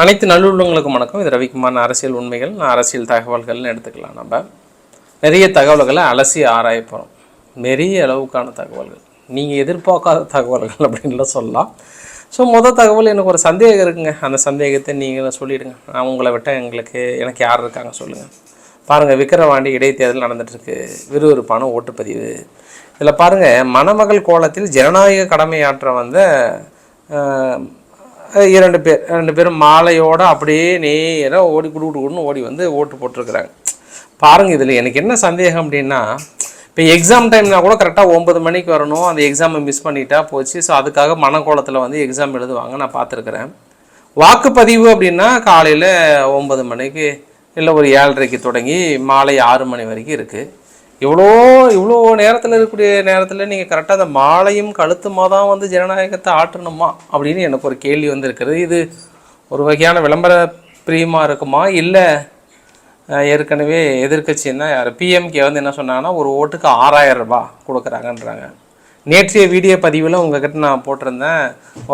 அனைத்து நல்லுள்ளவங்களுக்கும் வணக்கம். இது ரவிக்குமார். அரசியல் உண்மைகள், அரசியல் தகவல்கள்னு எடுத்துக்கலாம். நம்ம நிறைய தகவல்களை அலசி ஆராய போகிறோம். நிறைய அளவுக்கான தகவல்கள், நீங்கள் எதிர்பார்க்காத தகவல்கள் அப்படின்லாம் சொல்லலாம். ஸோ தகவல், எனக்கு ஒரு சந்தேகம் இருக்குங்க. அந்த சந்தேகத்தை நீங்கள் சொல்லிவிடுங்க. நான் உங்களை விட்ட எனக்கு யார் இருக்காங்க சொல்லுங்கள். பாருங்கள், விக்கிரவாண்டி இடைத்தேர்தல் நடந்துகிட்ருக்கு. விறுவிறுப்பான ஓட்டுப்பதிவு. இதில் பாருங்கள், மணமகள் கோலத்தில் ஜனநாயக கடமையாற்ற வந்த ரெண்டு பேரும் மாலையோடு அப்படியே நேராக ஓடி குடுன்னு ஓடி வந்து ஓட்டு போட்டிருக்கிறாங்க. பாருங்கள், இதில் எனக்கு என்ன சந்தேகம் அப்படின்னா, இப்போ எக்ஸாம் டைம்னா கூட கரெக்டாக 9 மணிக்கு வரணும். அந்த எக்ஸாமை மிஸ் பண்ணிட்டா போச்சு. ஸோ அதுக்காக மனக்கோலத்தில் வந்து எக்ஸாம் எழுதுவாங்க, நான் பார்த்துருக்குறேன். வாக்குப்பதிவு அப்படின்னா காலையில் 9 மணிக்கு இல்லை ஒரு 7:30க்கு தொடங்கி மாலை 6 மணி வரைக்கும் இருக்குது. இவ்வளோ நேரத்தில் இருக்கக்கூடிய நேரத்தில் நீங்கள் கரெக்டாக அந்த மாலையும் கழுத்துமாக தான் வந்து ஜனநாயகத்தை ஆற்றணுமா அப்படின்னு எனக்கு ஒரு கேள்வி வந்து இருக்கிறது. இது ஒரு வகையான விளம்பர பிரியமாக இருக்குமா, இல்லை ஏற்கனவே எதிர்கட்சின்னா யார் பிஎம்கே வந்து என்ன சொன்னாங்கன்னா ஒரு ஓட்டுக்கு 6000 ரூபாய் கொடுக்குறாங்கன்றாங்க. நேற்றைய வீடியோ பதிவில் உங்ககிட்ட நான் போட்டிருந்தேன்,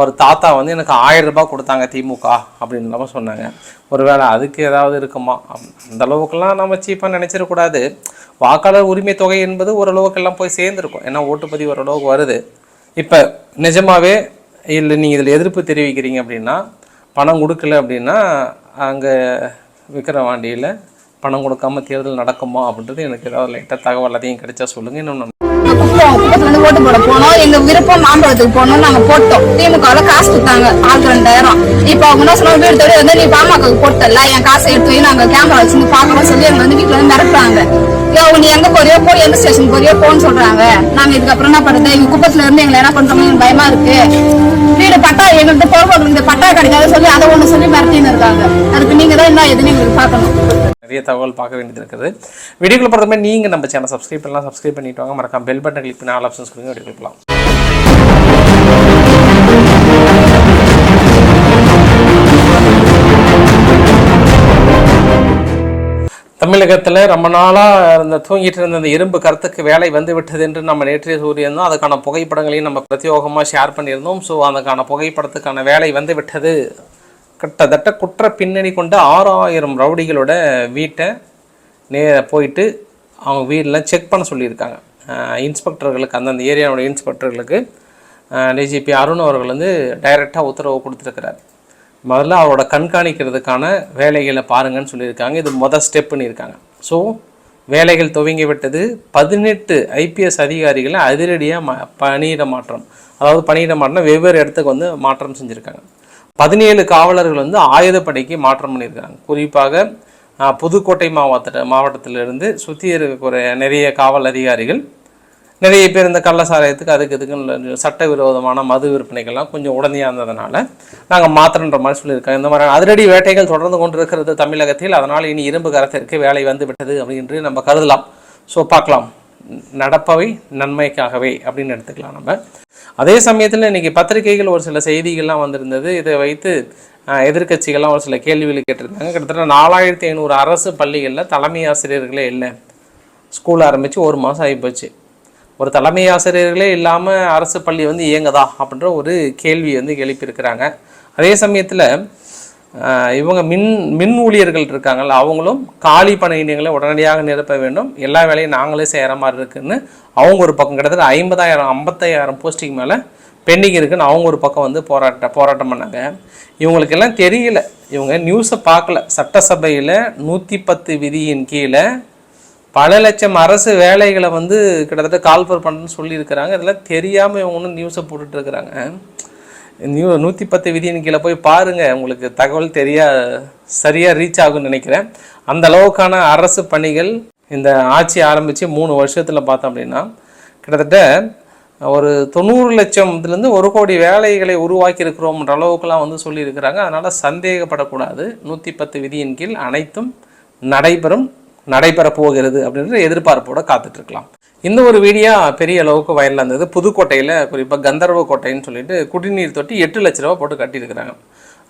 ஒரு தாத்தா வந்து எனக்கு 1000 ரூபாய் கொடுத்தாங்க திமுக அப்படின்னு நம்ம சொன்னாங்க. ஒரு வேளை அதுக்கு ஏதாவது இருக்குமா? அந்த அளவுக்குலாம் நம்ம சீப்பாக நினச்சிடக்கூடாது. வாக்காளர் உரிமை தொகை என்பது ஓரளவுக்கெல்லாம் போய் சேர்ந்துருக்கும். ஏன்னா ஓட்டுப்பதிவு ஓரளவுக்கு வருது. இப்போ நிஜமாகவே இல்லை நீங்கள் இதில் எதிர்ப்பு தெரிவிக்கிறீங்க அப்படின்னா, பணம் கொடுக்கல அப்படின்னா அங்கே விக்கிரவாண்டியில் பணம் கொடுக்காம தேர்தல் நடக்குமா அப்படின்றது எனக்கு ஏதாவது லைட்டாக தகவல் அதையும் கிடைச்சா சொல்லுங்கள். இன்னும் குப்பத்துல ஓட்டு போட போனோம். எங்க விருப்பம் மாம்பழத்துக்கு போனோம். நாங்க போட்டோம். திமுக காசு கொடுத்தாங்க, ஆளுக்கு 2000. இப்ப அவங்க என்ன சொன்னாங்க, வீடு தேடி வந்து நீ பாமக போட்டல, என் காசை எடுத்து போய் நாங்க கேமரா வச்சு பாக்கணும் சொல்லி எங்க வந்து வீட்டுல வந்து மிரட்டுறாங்க. நீ எங்க போறியோ போய் எந்த ஸ்டேஷன் போறியோ போன்னு சொல்றாங்க. நாங்க இதுக்கப்புறம் என்ன பண்றது? எங்க குப்பத்துல இருந்து எங்களை என்ன பண்றோம் பயமா இருக்கு. வீடு பட்டா எங்கள்கிட்ட போறோம், இந்த பட்டா கிடைக்காத சொல்லி அதை ஒண்ணு சொல்லி மிரட்டின்னு இருக்காங்க. அதுக்கு நீங்க தான் என்ன எதுன்னு எங்களுக்கு பார்க்கணும். நிறைய தகவல் பார்க்க வேண்டியது இருக்குது. வீடியோக்குள்ள போகிறதுமே நீங்கள் நம்ம சேனல் சப்ஸ்கிரைப் பண்ணலாம். சப்ஸ்கிரைப் பண்ணிட்டு வாங்க. மறக்காம பெல் பட்டன் கிளிக் பண்ணி ஆல் ஆப்ஷன்ஸ் கொடுங்க. வீடியோ கொடுக்கலாம். தமிழகத்தில் ரொம்ப நாளாக தூங்கிட்டு இருந்த அந்த இரும்பு கருத்துக்கு வேலை வந்து விட்டது என்று நம்ம நேற்றைய சூரியந்தோம். அதுக்கான புகைப்படங்களையும் நம்ம பிரத்யோகமாக ஷேர் பண்ணியிருந்தோம். ஸோ அதுக்கான புகைப்படத்துக்கான வேலை வந்து விட்டது. கிட்டத்தட்ட குற்ற பின்னணி கொண்ட 6000 ரவுடிகளோட வீட்டை போயிட்டு அவங்க வீடெலாம் செக் பண்ண சொல்லியிருக்காங்க. இன்ஸ்பெக்டர்களுக்கு, அந்தந்த ஏரியாவோட இன்ஸ்பெக்டர்களுக்கு டிஜிபி அருண் அவர்கள் வந்து டைரெக்டாக உத்தரவு கொடுத்துருக்கிறார். முதல்ல அவரோட கண்காணிக்கிறதுக்கான வேலைகளை பாருங்கன்னு சொல்லியிருக்காங்க. இது ஸ்டெப்புன்னு இருக்காங்க. ஸோ வேலைகள் துவங்கி விட்டது. 18 ஐபிஎஸ் அதிகாரிகளை அதிரடியாக பணியிட மாற்றம், அதாவது பணியிட மாற்றம் வெவ்வேறு இடத்துக்கு வந்து மாற்றம் செஞ்சுருக்காங்க. 17 காவலர்கள் வந்து ஆயுதப்படைக்கு மாற்றம் பண்ணியிருக்காங்க. குறிப்பாக புதுக்கோட்டை மாவட்டத்திலிருந்து சுற்றி இருக்கிற நிறைய காவல் அதிகாரிகள், நிறைய பேர் இந்த கள்ளசாராயத்துக்கு அதுக்கு சட்டவிரோதமான மது விற்பனைகள்லாம் கொஞ்சம் உடனடியாக இருந்ததுனால நாங்கள் மாத்திரன்ற மாதிரி சொல்லியிருக்காங்க. இந்த மாதிரி அதிரடி வேட்டைகள் தொடர்ந்து கொண்டு இருக்கிறது தமிழகத்தில். அதனால் இனி இரும்பு கரத்திற்கு வேலை வந்து விட்டது அப்படின்னு நம்ம கருதலாம். ஸோ பார்க்கலாம், நடப்பவை நன்மைக்காகவே அப்படின்னு எடுத்துக்கலாம் நம்ம. அதே சமயத்தில் இன்றைக்கி பத்திரிகைகள் ஒரு சில செய்திகள்லாம் வந்திருந்தது. இதை வைத்து எதிர்கட்சிகள்லாம் ஒரு சில கேள்விகள் கேட்டிருக்காங்க. கிட்டத்தட்ட 4500 அரசு பள்ளிகளில் தலைமை ஆசிரியர்களே இல்லை. ஸ்கூல் ஆரம்பித்து 1 மாதம் ஆகிப்போச்சு. ஒரு தலைமை ஆசிரியர்களே இல்லாமல் அரசு பள்ளி வந்து இயங்குதா அப்படின்ற ஒரு கேள்வி வந்து எழுப்பியிருக்கிறாங்க. அதே சமயத்தில் இவங்க மின் ஊழியர்கள் இருக்காங்கள்ல, அவங்களும் காலி பணியிடங்களை உடனடியாக நிரப்ப வேண்டும், எல்லா வேலையும் நாங்களே செய்கிற மாதிரி இருக்குதுன்னு அவங்க ஒரு பக்கம், கிட்டத்தட்ட 50,000 போஸ்டிங் மேலே பெண்டிங் இருக்குன்னு அவங்க ஒரு பக்கம் வந்து போராட்டம் பண்ணாங்க. இவங்களுக்கெல்லாம் தெரியல, இவங்க நியூஸை பார்க்கல. சட்டசபையில் 110 விதியின் கீழே பல லட்சம் அரசு வேலைகளை வந்து கிட்டத்தட்ட கால்ஃபர் பண்ணுன்னு சொல்லியிருக்கிறாங்க. இதெல்லாம் தெரியாமல் இவங்க ஒன்றும் நியூஸை போட்டுட்ருக்குறாங்க. 110 விதியின் கீழே போய் பாருங்கள், உங்களுக்கு தகவல் சரியாக ரீச் ஆகும்னு நினைக்கிறேன். அந்த அளவுக்கான அரசு பணிகள் இந்த ஆட்சி ஆரம்பித்து 3 வருஷத்தில் பார்த்தோம் அப்படின்னா கிட்டத்தட்ட ஒரு 90 லட்சத்துலேருந்து 1 கோடி வேலைகளை உருவாக்கி இருக்கிறோம்ன்ற அளவுக்குலாம் வந்து சொல்லியிருக்கிறாங்க. அதனால் சந்தேகப்படக்கூடாது. 110 விதியின் கீழ் அனைத்தும் நடைபெறப் போகிறது அப்படின்ற எதிர்பார்ப்போடு காத்துட்ருக்கலாம். இந்த ஒரு வீடியோ பெரிய அளவுக்கு வயலில் இருந்தது. புதுக்கோட்டையில் குறிப்பாக கந்தர்வ கோட்டைன்னு சொல்லிட்டு குடிநீர் தொட்டி 8 லட்ச ரூபா போட்டு கட்டியிருக்கிறாங்க.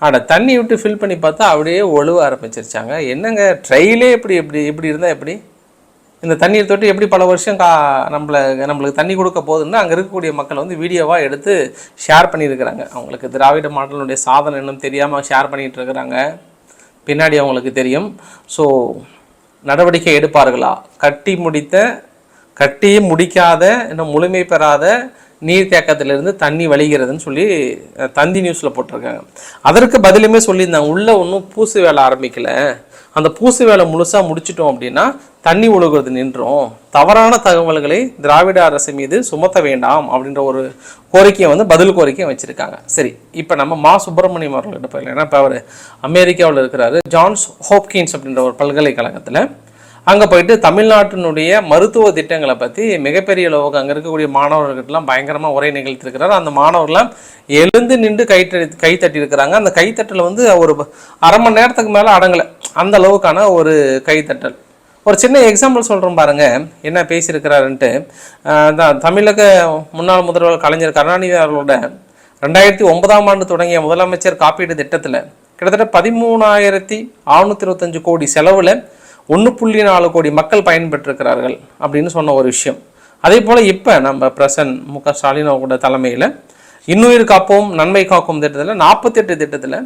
ஆனால் தண்ணி விட்டு ஃபில் பண்ணி பார்த்தா அப்படியே ஒழுவ ஆரம்பிச்சிருச்சாங்க. என்னங்க ட்ரெயிலே இப்படி இருந்தால் எப்படி? இந்த தண்ணீர் தொட்டி எப்படி பல வருஷம் நம்மளுக்கு தண்ணி கொடுக்க போகுதுன்னு அங்கே இருக்கக்கூடிய மக்கள் வந்து வீடியோவாக எடுத்து ஷேர் பண்ணியிருக்கிறாங்க. அவங்களுக்கு திராவிட மாடலுடைய சாதனை இன்னும் தெரியாமல் ஷேர் பண்ணிகிட்டு இருக்கிறாங்க. பின்னாடி அவங்களுக்கு தெரியும். ஸோ நடவடிக்கை எடுப்பார்களா? கட்டியும் முடிக்காத இன்னும் முழுமை பெறாத நீர்த்தேக்கத்திலிருந்து தண்ணி வழிகிறதுன்னு சொல்லி தந்தி நியூஸில் போட்டிருக்காங்க. அதற்கு பதிலுமே சொல்லியிருந்தாங்க, உள்ளே ஒன்றும் பூசு வேலை ஆரம்பிக்கலை, அந்த பூசு வேலை முழுசாக முடிச்சிட்டோம் அப்படின்னா தண்ணி ஒழுகுறது நின்றோம், தவறான தகவல்களை திராவிட அரசு மீது சுமத்த வேண்டாம் அப்படின்ற ஒரு கோரிக்கையை வந்து பதில் கோரிக்கையை வச்சுருக்காங்க. சரி, இப்போ நம்ம மா சுப்பிரமணியம் அவர்கள்ட்ட போயிடலாம். ஏன்னா இப்போ அவர் அமெரிக்காவில் இருக்கிறாரு, ஜான்ஸ் ஹோப்கின்ஸ் அப்படின்ற ஒரு பல்கலைக்கழகத்தில். அங்கே போயிட்டு தமிழ்நாட்டினுடைய மருத்துவ திட்டங்களை பற்றி மிகப்பெரிய அளவுக்கு அங்கே இருக்கக்கூடிய மாணவர்கள்லாம் பயங்கரமாக உரை நிகழ்த்திருக்கிறார். அந்த மாணவர்கள்லாம் எழுந்து நின்று கை தட்டியிருக்கிறாங்க. அந்த கைத்தட்டல் வந்து ஒரு அரை மணி நேரத்துக்கு மேலே அடங்கலை, அந்த அளவுக்கான ஒரு கைத்தட்டல். ஒரு சின்ன எக்ஸாம்பிள் சொல்கிறோம் பாருங்க, என்ன பேசியிருக்கிறாருன்ட்டு. தமிழக முன்னாள் முதல்வர் கலைஞர் கருணாநிதி அவர்களோட 2009ஆம் ஆண்டு தொடங்கிய முதலமைச்சர் காப்பீடு திட்டத்தில் கிட்டத்தட்ட 13,625 கோடி செலவில் 1.4 கோடி மக்கள் பயன்பெற்றிருக்கிறார்கள் அப்படின்னு சொன்ன ஒரு விஷயம். அதே போல் இப்போ நம்ம பிரசன்ட் மு.க. ஸ்டாலின் அவங்களோட தலைமையில் இன்னுயிர் காப்போம் நன்மை காக்கும் திட்டத்தில் 48 திட்டத்தில்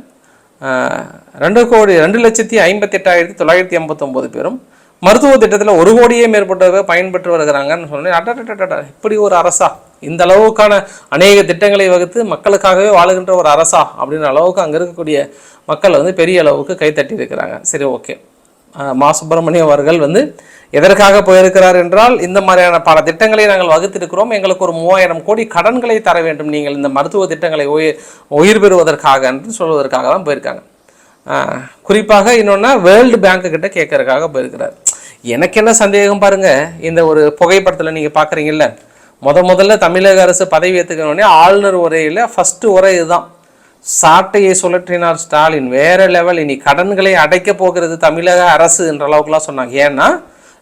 2,58,989 பேரும், மருத்துவ திட்டத்தில் 1 கோடியே மேற்பட்டவர்கள் பயன்பெற்று வருகிறாங்கன்னு சொன்னேன். இப்படி ஒரு அரசா, இந்த அளவுக்கான அநேக திட்டங்களை வகுத்து மக்களுக்காகவே வாழுகின்ற ஒரு அரசா அப்படின்ற அளவுக்கு அங்கே இருக்கக்கூடிய மக்கள் வந்து பெரிய அளவுக்கு கைத்தட்டி இருக்கிறாங்க. சரி, ஓகே. மா சுப்பிரமணியம் அவர்கள் வந்து எதற்காக போயிருக்கிறார் என்றால், இந்த மாதிரியான பல திட்டங்களை நாங்கள் வகுத்திருக்கிறோம், எங்களுக்கு ஒரு 3000 கோடி கடன்களை தர வேண்டும் நீங்கள் இந்த மருத்துவ திட்டங்களை உயிர் பெறுவதற்காக என்று சொல்வதற்காக தான் போயிருக்காங்க. குறிப்பாக இன்னொன்னா வேர்ல்டு பேங்க்கு கிட்ட கேட்கறதுக்காக போயிருக்கிறார். எனக்கு என்ன சந்தேகம் பாருங்க, இந்த ஒரு புகைப்படத்தில் நீங்கள் பார்க்குறீங்கல்ல, முதல்ல தமிழக அரசு பதவி ஏற்றுக்கணுன்னே ஆளுநர் உரையில் ஃபர்ஸ்ட் உரை இதுதான், சாட்டையை சுழற்றினார் ஸ்டாலின், வேற லெவல், இனி கடன்களை அடைக்க போகிறது தமிழக அரசு என்ற அளவுக்குலாம் சொன்னாங்க. ஏன்னா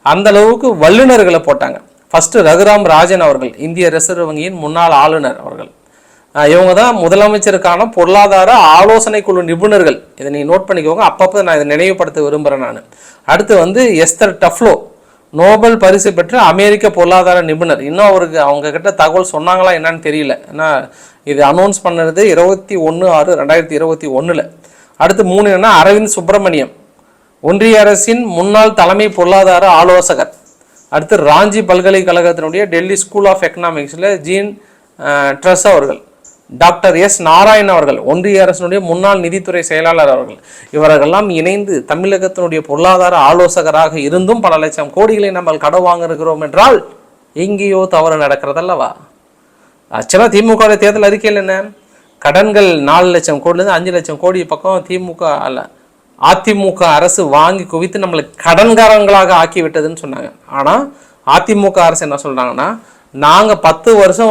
அந்த அளவுக்கு வல்லுநர்களை போட்டாங்க. ஃபர்ஸ்ட் ரகுராம் ராஜன் அவர்கள், இந்திய ரிசர்வ் வங்கியின் முன்னாள் ஆளுநர் அவர்கள், இவங்க தான் முதலமைச்சருக்கான பொருளாதார ஆலோசனை குழு நிபுணர்கள். இதை நீங்கள் நோட் பண்ணிக்கோங்க, அப்பப்போ நான் இதை நினைவுபடுத்த விரும்புகிறேன் நான். அடுத்து வந்து எஸ்தர் டஃப்லோ, நோபல் பரிசு பெற்ற அமெரிக்க பொருளாதார நிபுணர். இன்னும் அவருக்கு அவங்க கிட்ட தகவல் சொன்னாங்களா என்னன்னு தெரியல, ஏன்னா இது அனௌன்ஸ் பண்ணது 21/6/2021. அடுத்து 3 என்னன்னா அரவிந்த் சுப்பிரமணியம், ஒன்றிய அரசின் முன்னாள் தலைமை பொருளாதார ஆலோசகர். அடுத்து ராஞ்சி பல்கலைக்கழகத்தினுடைய டெல்லி ஸ்கூல் ஆஃப் எக்கனாமிக்ஸில் ஜீன் ட்ரஸ் அவர்கள், டாக்டர் எஸ் நாராயண் அவர்கள், ஒன்றிய அரசினுடைய முன்னாள் நிதித்துறை செயலாளர் அவர்கள். இவர்களெல்லாம் இணைந்து தமிழகத்தினுடைய பொருளாதார ஆலோசகராக இருந்தும் பல லட்சம் கோடிகளை நம்ம கடன் வாங்க இருக்கிறோம் என்றால் எங்கேயோ தவறு நடக்கிறதல்லவா? ஆக்சுவலாக திமுக தேர்தல் அறிக்கையில் என்ன, கடன்கள் 4 லட்சம் கோடிலேருந்து 5 லட்சம் கோடி பக்கம் அதிமுக அரசு வாங்கி குவித்து நம்மளை கடன்காரங்களாக ஆக்கி விட்டதுன்னு சொன்னாங்க. ஆனால் அதிமுக அரசு என்ன சொல்கிறாங்கன்னா, நாங்கள் 10 வருஷம்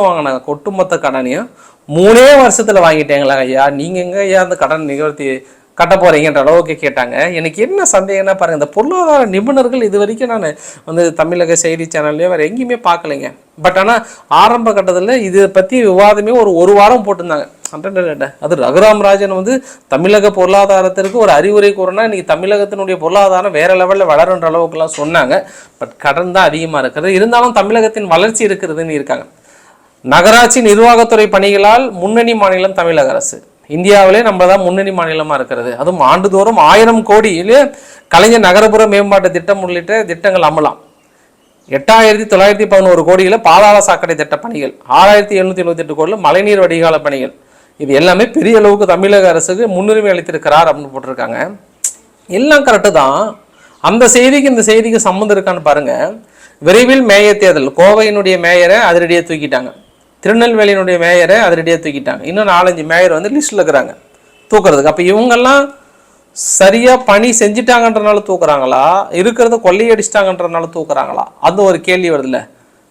வாங்கின ஒட்டுமொத்த கடனையும் 3 வருஷத்தில் வாங்கிட்டேங்களா ஐயா, நீங்கள் எங்கே ஐயா அந்த கடன் நிகழ்த்தி கட்ட போகிறீங்கன்ற அளவுக்கு கேட்டாங்க. எனக்கு என்ன சந்தேகம்னா பாருங்கள், இந்த பொருளாதார நிபுணர்கள் இது வரைக்கும் நான் வந்து தமிழக செய்தி சேனல்லையோ வேறு எங்கேயுமே பார்க்கலைங்க. பட் ஆனால் ஆரம்ப கட்டத்தில் இதை பற்றி விவாதமே ஒரு வாரம் போட்டிருந்தாங்க. அது ரகுராம் ராஜன் வந்து தமிழக பொருளாதாரத்திற்கு ஒரு அறிவுரை கூறனா இன்னைக்கு தமிழகத்தினுடைய பொருளாதாரம் வேற லெவலில் வளருன்ற அளவுக்குலாம் சொன்னாங்க. பட் கடன் தான் அதிகமாக இருக்கிறது, இருந்தாலும் தமிழகத்தின் வளர்ச்சி இருக்கிறதுன்னு இருக்காங்க. நகராட்சி நிர்வாகத்துறை பணிகளால் முன்னணி மாநிலம் தமிழக அரசு, இந்தியாவிலே நம்ம தான் முன்னணி மாநிலமாக இருக்கிறது. அதுவும் ஆண்டுதோறும் 1000 கோடியிலே கலைஞர் நகரப்புற மேம்பாட்டு திட்டம் உள்ளிட்ட திட்டங்கள் அமலாம். 8,911 கோடியில் பாதாள சாக்கடை திட்ட பணிகள், 6,778 கோடியில் மழைநீர் வடிகால பணிகள், இது எல்லாமே பெரிய அளவுக்கு தமிழக அரசுக்கு முன்னுரிமை அளித்திருக்கிறார் அப்படின்னு போட்டிருக்காங்க. எல்லாம் கரெக்டு தான். அந்த செய்திக்கு இந்த செய்திக்கு சம்மந்தம் இருக்கான்னு பாருங்க. விரைவில் மேயர் தேர்தல், கோவையினுடைய மேயரை அதிரடியாக தூக்கிட்டாங்க, திருநெல்வேலியினுடைய மேயரை அதிரடியாக தூக்கிட்டாங்க, இன்னும் 4-5 மேயர் வந்து லிஸ்ட்டில் இருக்கிறாங்க தூக்குறதுக்கு. அப்போ இவங்கெல்லாம் சரியாக பணி செஞ்சுட்டாங்கன்றனால தூக்குறாங்களா, இருக்கிறத கொள்ளையடிச்சிட்டாங்கன்றனால தூக்குறாங்களா, அது ஒரு கேள்வி வருதுல்ல.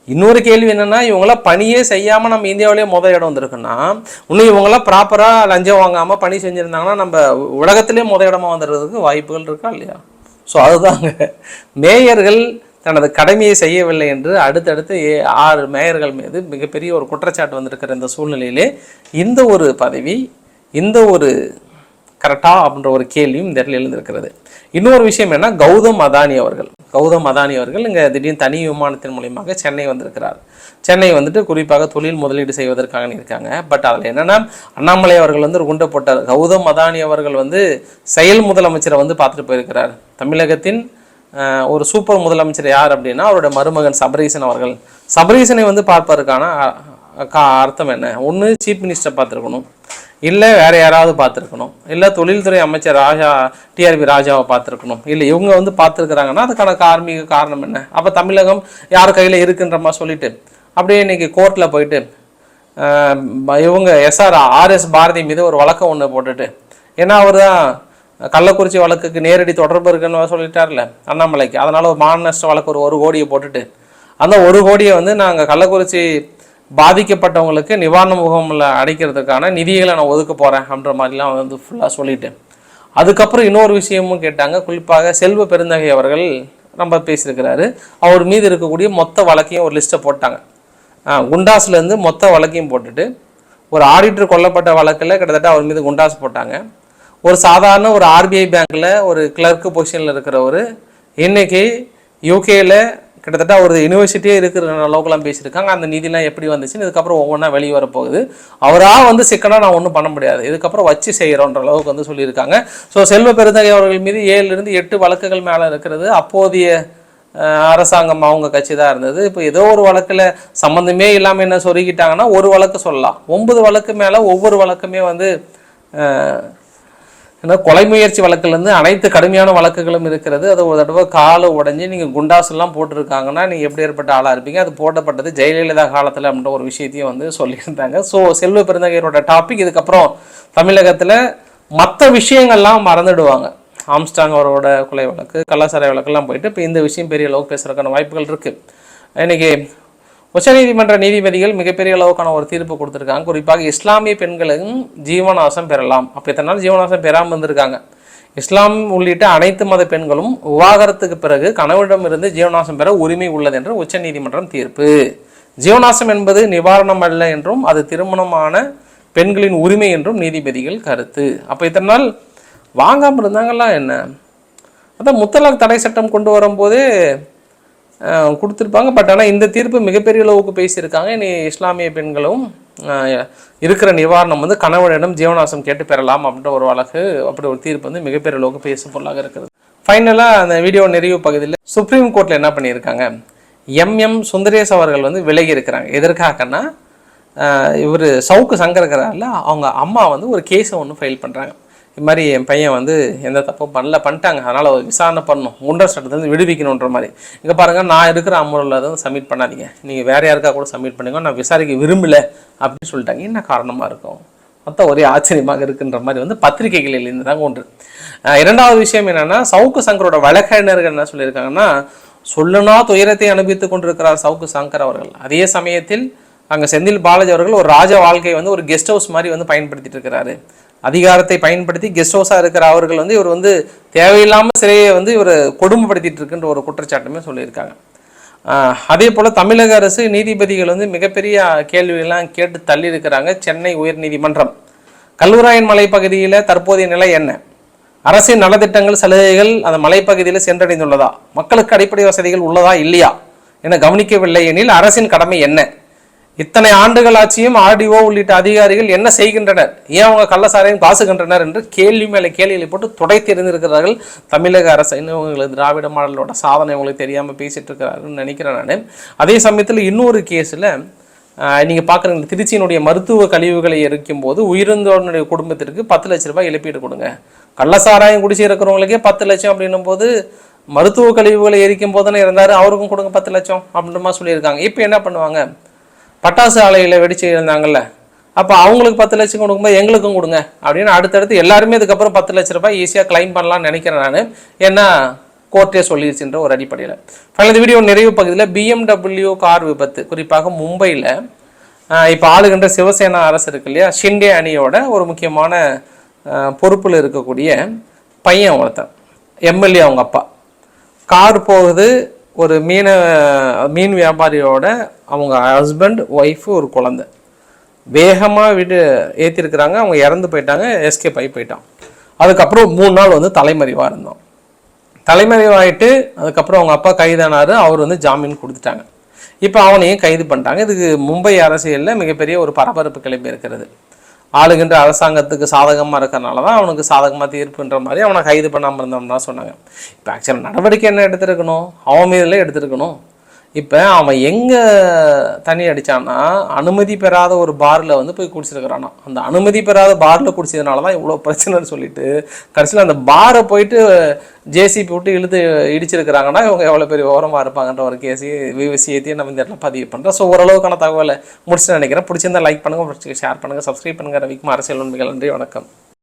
இன்னொரு கேள்வி என்னென்னா, இவங்களாம் பணியே செய்யாமல் நம்ம இந்தியாவிலேயே இடம் வந்திருக்குன்னா, இன்னும் இவங்களாம் ப்ராப்பராக லஞ்சம் வாங்காமல் பணி செஞ்சுருந்தாங்கன்னா நம்ம உலகத்திலே இடமா வந்துடுறதுக்கு வாய்ப்புகள் இருக்கா இல்லையா? ஸோ அதுதாங்க, மேயர்கள் தனது கடமையை செய்யவில்லை என்று அடுத்தடுத்து 6 மேயர்கள் மீது மிகப்பெரிய ஒரு குற்றச்சாட்டு வந்திருக்கிற இந்த சூழ்நிலையிலே இந்த ஒரு பதவி, இந்த ஒரு கரெக்டா அப்படின்ற ஒரு கேள்வியும் இந்த இடத்துல எழுந்திருக்கிறது. இன்னொரு விஷயம் என்ன, கௌதம் அதானி அவர்கள் கௌதம் அதானி அவர்கள் இங்கே திடீர்னு தனி விமானத்தின் மூலியமாக சென்னை வந்திருக்கிறார். சென்னை வந்துட்டு குறிப்பாக தொழில் முதலீடு செய்வதற்காக இருக்காங்க. பட் அதில் என்னென்னா அண்ணாமலை அவர்கள் வந்து ஒரு குண்டை போட்டார். கௌதம் அதானி அவர்கள் வந்து செயல் முதலமைச்சரை வந்து பார்த்துட்டு போயிருக்கிறார். தமிழகத்தின் ஒரு சூப்பர் முதலமைச்சர் யார் அப்படின்னா அவருடைய மருமகன் சபரீசன் அவர்கள். சபரீசனை வந்து பார்ப்பதற்கான அர்த்தம் என்ன? ஒன்று சீஃப் மினிஸ்டர் பார்த்துருக்கணும், இல்லை வேறு யாராவது பார்த்துருக்கணும், இல்லை தொழில்துறை அமைச்சர் டிஆர்பி ராஜாவை பார்த்துருக்கணும். இல்லை இவங்க வந்து பார்த்துருக்குறாங்கன்னா அதுக்கான கார்மீக காரணம் என்ன? அப்போ தமிழகம் யார் கையில் இருக்குன்ற மாதிரி சொல்லிட்டு அப்படியே இன்னைக்கு கோர்ட்டில் போயிட்டு இவங்க ஆர்எஸ் பாரதி மீது ஒரு வழக்கம் ஒன்று போட்டுட்டு, ஏன்னா அவர் தான் கள்ளக்குறிச்சி வழக்குக்கு நேரடி தொடர்பு இருக்குன்னு சொல்லிட்டார்ல அண்ணாமலைக்கு, அதனால் ஒரு மான நஷ்ட வழக்கு ஒரு கோடியை போட்டுட்டு அந்த 1 கோடியை வந்து நாங்கள் கள்ளக்குறிச்சி பாதிக்கப்பட்டவங்களுக்கு நிவாரண முகாமில் அடைக்கிறதுக்கான நிதிகளை நான் ஒதுக்க போகிறேன் அப்படின்ற மாதிரிலாம் வந்து ஃபுல்லாக சொல்லிட்டேன். அதுக்கப்புறம் இன்னொரு விஷயமும் கேட்டாங்க. குறிப்பாக செல்வ பெருந்தகை அவர்கள் நம்ம பேசியிருக்கிறாரு. அவர் மீது இருக்கக்கூடிய மொத்த வழக்கையும் ஒரு லிஸ்ட்டை போட்டாங்க. குண்டாஸ்லேருந்து மொத்த வழக்கையும் போட்டுட்டு ஒரு ஆடிட்டர் கொல்லப்பட்ட வழக்கில் கிட்டத்தட்ட அவர் மீது குண்டாஸ் போட்டாங்க. ஒரு சாதாரண ஒரு ஆர்பிஐ பேங்க்கில் ஒரு கிளர்க்கு பொசிஷனில் இருக்கிறவர் இன்னைக்கு யூகேயில் கிட்டத்தட்ட ஒரு யூனிவர்சிட்டியே இருக்கிற அளவுக்குலாம் பேசியிருக்காங்க. அந்த நிதிலாம் எப்படி வந்துச்சுன்னு இதுக்கப்புறம் ஒவ்வொன்றா வெளியே வரப்போகுது. அவராக வந்து சிக்கனாக நான் ஒன்றும் பண்ண முடியாது, இதுக்கப்புறம் வச்சு செய்கிறோன்ற அளவுக்கு வந்து சொல்லியிருக்காங்க. ஸோ செல்வ பெருந்தகை அவர்கள் மீது 7 8 வழக்குகள் மேலே இருக்கிறது. அப்போதைய அரசாங்கம் அவங்க கட்சி தான் இருந்தது. இப்போ ஏதோ ஒரு வழக்கில் சம்மந்தமே இல்லாமல் என்ன சொருகிட்டாங்கன்னா ஒரு வழக்கு சொல்லலாம். 9 வழக்கு மேலே ஒவ்வொரு வழக்குமே வந்து ஏன்னா கொலை முயற்சி வழக்குலேருந்து அனைத்து கடுமையான வழக்குகளும் இருக்கிறது. அது ஒரு தடவை காலை உடஞ்சி நீங்கள் குண்டாஸ்லாம் போட்டிருக்காங்கன்னா நீங்கள் எப்படி ஏற்பட்ட ஆளாக இருப்பீங்க. அது போட்டப்பட்டது ஜெயலலிதா காலத்தில் அப்படின்ற ஒரு விஷயத்தையும் வந்து சொல்லியிருந்தாங்க. ஸோ செல்வ பெருந்தகையரோட டாபிக் இதுக்கப்புறம் தமிழகத்தில் மற்ற விஷயங்கள்லாம் மறந்துடுவாங்க. ஆம்ஸ்டாங் அவரோட கொலை வழக்கு, கள்ளச்சாராய வழக்கெல்லாம் போயிட்டு இப்போ இந்த விஷயம் பெரிய அளவுக்கு பேசுறதுக்கான வாய்ப்புகள் இருக்குது. இன்னைக்கு உச்சநீதிமன்ற நீதிபதிகள் மிகப்பெரிய அளவுக்கான ஒரு தீர்ப்பு கொடுத்துருக்காங்க. குறிப்பாக இஸ்லாமிய பெண்களும் ஜீவனாசம் பெறலாம். அப்போ இத்தனை நாள் ஜீவனாசம் பெறாமல் இருந்திருக்காங்க. இஸ்லாம் உள்ளிட்ட அனைத்து மத பெண்களும் விவாகரத்துக்கு பிறகு கணவனிடமிருந்து ஜீவனாசம் பெற உரிமை உள்ளது என்று உச்சநீதிமன்றம் தீர்ப்பு. ஜீவனாசம் என்பது நிவாரணம் அல்ல என்றும் அது திருமணமான பெண்களின் உரிமை என்றும் நீதிபதிகள் கருத்து. அப்போ இத்தனை நாள் வாங்காமல் இருந்தாங்கலாம் என்ன? அதான் முத்தலாக் தடை சட்டம் கொண்டு வரும்போதே கொடுத்துருப்பாங்க. பட் ஆனால் இந்த தீர்ப்பு மிகப்பெரிய அளவுக்கு பேசியிருக்காங்க. இனி இஸ்லாமிய பெண்களும் இருக்கிற நிவாரணம் வந்து கணவனிடம் ஜீவனாசம் கேட்டு பெறலாம் அப்படின்ற ஒரு வழக்கு, அப்படி ஒரு தீர்ப்பு வந்து மிகப்பெரிய அளவுக்கு பேசும் பொருளாக இருக்கிறது. ஃபைனலாக அந்த வீடியோ நிறைவு பகுதியில் சுப்ரீம் கோர்ட்டில் என்ன பண்ணியிருக்காங்க, எம் சுந்தரேஷ் அவர்கள் வந்து விலகி இருக்கிறாங்க. எதற்காகன்னா இவர் சவுக்கு சங்கர் இருக்கிறாரில்ல, அவங்க அம்மா வந்து ஒரு கேஸை ஒன்று ஃபைல் பண்ணுறாங்க. இது மாதிரி என் பையன் வந்து எந்த தப்பும் பண்ணிட்டாங்க, அதனால் விசாரணை பண்ணணும், குண்டர் சட்டத்தை விடுவிக்கணுன்ற மாதிரி. இங்கே பாருங்கள், நான் இருக்கிற அமர்வில் வந்து சப்மிட் பண்ணாதீங்க, நீங்கள் வேறு யாருக்கா கூட சப்மிட் பண்ணுங்க, நான் விசாரிக்க விரும்பலை அப்படின்னு சொல்லிட்டாங்க. என்ன காரணமாக இருக்கும்? மொத்தம் ஒரே ஆச்சரியமாக இருக்குன்ற மாதிரி வந்து பத்திரிகைகளில் இருந்து தாங்க ஒன்று. இரண்டாவது விஷயம் என்னென்னா, சவுக்கு சங்கரோட வழக்கறிஞர்கள் என்ன சொல்லியிருக்காங்கன்னா, சொல்லுனா துயரத்தை அனுபவித்துக் கொண்டிருக்கிறார் சவுக்கு சங்கர் அவர்கள். அதே சமயத்தில் அங்கே செந்தில் பாலாஜி அவர்கள் ஒரு ராஜ வாழ்க்கையை வந்து ஒரு கெஸ்ட் ஹவுஸ் மாதிரி வந்து பயன்படுத்திட்டு இருக்கிறாரு. அதிகாரத்தை பயன்படுத்தி கெஸ்ட் ஹவுஸாக இருக்கிற அவர்கள் வந்து இவர் வந்து தேவையில்லாமல் சிறையை வந்து இவர் கொடுமைப்படுத்திட்டு இருக்குன்ற ஒரு குற்றச்சாட்டுமே சொல்லியிருக்காங்க. அதே போல் தமிழக அரசு நீதிபதிகள் வந்து மிகப்பெரிய கேள்விகள்லாம் கேட்டு தள்ளி இருக்கிறாங்க. சென்னை உயர்நீதிமன்றம் கல்லூராயன் மலைப்பகுதியில் தற்போதைய நிலை என்ன? அரசின் நலத்திட்டங்கள் சலுகைகள் அந்த மலைப்பகுதியில் சென்றடைந்துள்ளதா? மக்களுக்கு அடிப்படை வசதிகள் உள்ளதா இல்லையா என கவனிக்கவில்லை எனில் அரசின் கடமை என்ன? இத்தனை ஆண்டுகள் ஆட்சியும் ஆர்டிஓ உள்ளிட்ட அதிகாரிகள் என்ன செய்கின்றனர்? ஏன் அவங்க கள்ளசாரையும் காசுகின்றனர் என்று கேள்வி மேலே கேள்விகளை போட்டு துடைத்து எறிந்திருக்கிறார்கள் தமிழக அரசு. இன்னும் உங்களுக்கு திராவிட மாடலோட சாதனை உங்களுக்கு தெரியாமல் பேசிட்டு இருக்கிறாருன்னு நினைக்கிறேன் நான். அதே சமயத்தில் இன்னொரு கேஸில் நீங்கள் பார்க்குறீங்க, திருச்சியினுடைய மருத்துவ கழிவுகளை எரிக்கும் போது உயிரிழந்தோருடைய குடும்பத்திற்கு 10 லட்ச ரூபாய் இழப்பீடு கொடுங்க. கள்ளசாராயம் குடிச்சு இருக்கிறவங்களுக்கே 10 லட்சம் அப்படின்னும் போது மருத்துவ கழிவுகளை எரிக்கும் போது தானே இருந்தார், அவருக்கும் கொடுங்க 10 லட்சம் அப்படின்ற மாதிரி சொல்லியிருக்காங்க. இப்போ என்ன பண்ணுவாங்க, பட்டாசு ஆலையில் வெடிச்சு இருந்தாங்கல்ல, அப்போ அவங்களுக்கு 10 லட்சம் கொடுக்கும்போது எங்களுக்கும் கொடுங்க அப்படின்னு அடுத்தடுத்து எல்லாருமே இதுக்கப்புறம் 10 லட்ச ரூபாய் ஈஸியாக கிளைம் பண்ணலாம்னு நினைக்கிறேன் நான். ஏன்னா கோர்ட்டே சொல்லிடுச்சுன்ற ஒரு அடிப்படையில். இந்த வீடியோ நிறைவு பகுதியில் BMW கார் விபத்து, குறிப்பாக மும்பையில் இப்போ ஆளுகின்ற சிவசேனா அரசு இருக்கு இல்லையா, ஷிண்டே அணியோட ஒரு முக்கியமான பொறுப்பில் இருக்கக்கூடிய பையன் ஒருத்தன், எம்எல்ஏ அவங்க அப்பா, கார் போகுது, ஒரு மீன் வியாபாரியோட அவங்க ஹஸ்பண்ட் ஒய்ஃபு ஒரு குழந்தை வேகமாக ஏற்றிருக்கிறாங்க. அவங்க இறந்து போயிட்டாங்க, எஸ்கேப் ஆகி போயிட்டான். அதுக்கப்புறம் 3 நாள் வந்து தலைமறைவாக இருந்தோம். தலைமறைவாயிட்டு அதுக்கப்புறம் அவங்க அப்பா கைதானார். அவர் வந்து ஜாமீன் கொடுத்துட்டாங்க. இப்போ அவனையும் கைது பண்ணிட்டாங்க. இதுக்கு மும்பை அரசியலில் மிகப்பெரிய ஒரு பரபரப்பு கிளம்பி இருக்கிறது. ஆளுகின்ற அரசாங்கத்துக்கு சாதகமாக இருக்கிறனால தான் அவனுக்கு சாதகமாக தீர்ப்புன்ற மாதிரி அவனை கைது பண்ணாமல் இருந்தோம்னா சொன்னாங்க. இப்போ ஆக்சுவலாக நடவடிக்கை என்ன எடுத்திருக்கணும்? அவன் மீதில் எடுத்திருக்கணும். இப்போ அவன் எங்கே தண்ணி அடித்தான்னா அனுமதி பெறாத ஒரு பாரில் வந்து போய் குடிச்சிருக்கிறானா. அந்த அனுமதி பெறாத பாரில் குடிச்சதுனால தான் இவ்வளோ பிரச்சனைன்னு சொல்லிட்டு கடைசியில் அந்த பாரை போயிட்டு ஜேசிபி விட்டு இழுத்து இடிச்சிருக்கிறாங்கன்னா இவங்க எவ்வளோ பெரிய ஓரமாக இருப்பாங்கன்ற ஒரு விஷயத்தையும் நம்ம இந்த இடத்துல பதிவு பண்ணுறோம். ஸோ ஓரளவுக்கான தகவலை முடிச்சுன்னு நினைக்கிறேன். பிடிச்சிருந்தா லைக் பண்ணுங்கள், ஷேர் பண்ணுங்கள், சப்ஸ்கிரைப் பண்ணுங்கள். ரவிக்குமார் அரசியல் உண்மைகள். நன்றி, வணக்கம்.